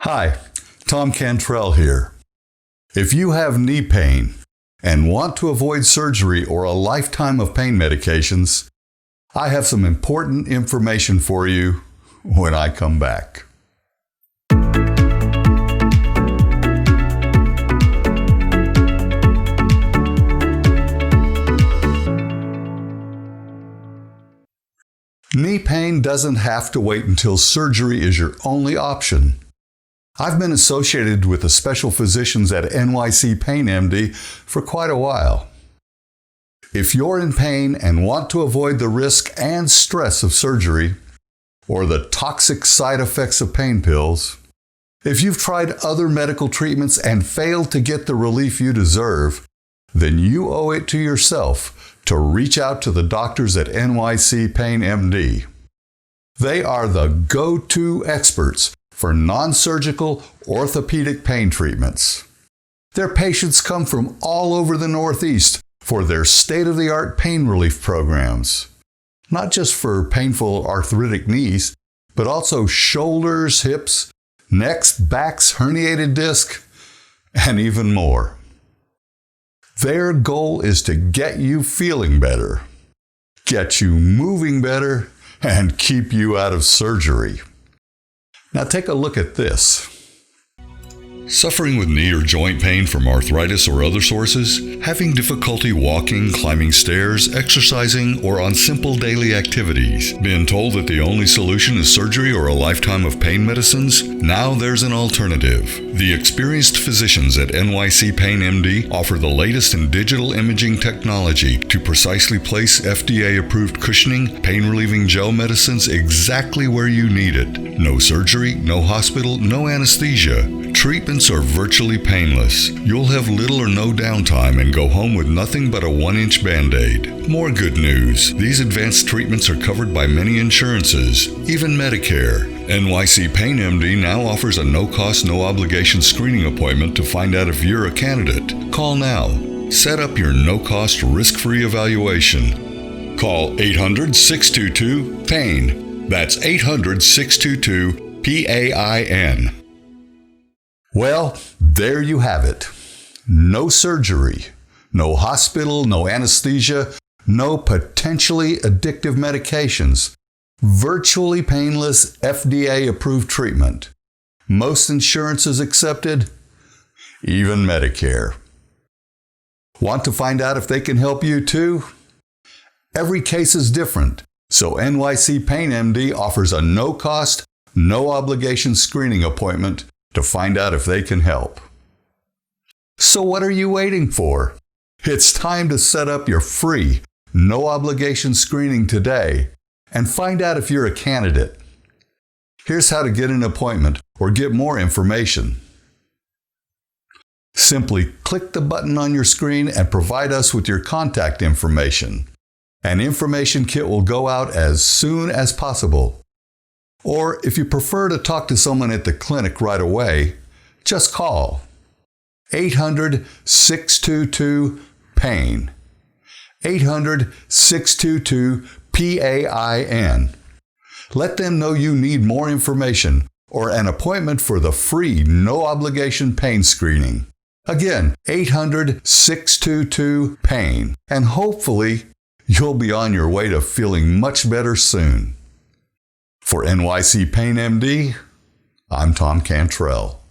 Hi, Tom Cantrell here. If you have knee pain and want to avoid surgery or a lifetime of pain medications, I have some important information for you when I come back. Knee pain doesn't have to wait until surgery is your only option. I've been associated with the special physicians at NYC Pain MD for quite a while. If you're in pain and want to avoid the risk and stress of surgery, or the toxic side effects of pain pills, if you've tried other medical treatments and failed to get the relief you deserve, then you owe it to yourself to reach out to the doctors at NYC Pain MD. They are the go-to experts for non-surgical orthopedic pain treatments. Their patients come from all over the Northeast for their state-of-the-art pain relief programs, not just for painful arthritic knees, but also shoulders, hips, necks, backs, herniated disc, and even more. Their goal is to get you feeling better, get you moving better, and keep you out of surgery. Now take a look at this. Suffering with knee or joint pain from arthritis or other sources? Having difficulty walking, climbing stairs, exercising, or on simple daily activities? Been told that the only solution is surgery or a lifetime of pain medicines? Now there's an alternative. The experienced physicians at NYC Pain MD offer the latest in digital imaging technology to precisely place FDA-approved cushioning, pain-relieving gel medicines exactly where you need it. No surgery, no hospital, no anesthesia. Treatments are virtually painless. You'll have little or no downtime and go home with nothing but a 1-inch Band-Aid. More good news. These advanced treatments are covered by many insurances, even Medicare. NYC Pain MD now offers a no-cost, no-obligation screening appointment to find out if you're a candidate. Call now. Set up your no-cost, risk-free evaluation. Call 800-622-PAIN. That's 800-622-PAIN. Well, there you have it. No surgery, no hospital, no anesthesia, no potentially addictive medications. Virtually painless FDA-approved treatment. Most insurances accepted, even Medicare. Want to find out if they can help you too? Every case is different, so NYC Pain MD offers a no-cost, no-obligation screening appointment to find out if they can help. So what are you waiting for? It's time to set up your free, no-obligation screening today and find out if you're a candidate. Here's how to get an appointment or get more information. Simply click the button on your screen and provide us with your contact information. An information kit will go out as soon as possible. Or if you prefer to talk to someone at the clinic right away, just call 800-622-PAIN. 800-622-PAIN. Let them know you need more information or an appointment for the free no-obligation pain screening. Again, 800-622-PAIN. And hopefully, you'll be on your way to feeling much better soon. For NYC Pain MD, I'm Tom Cantrell.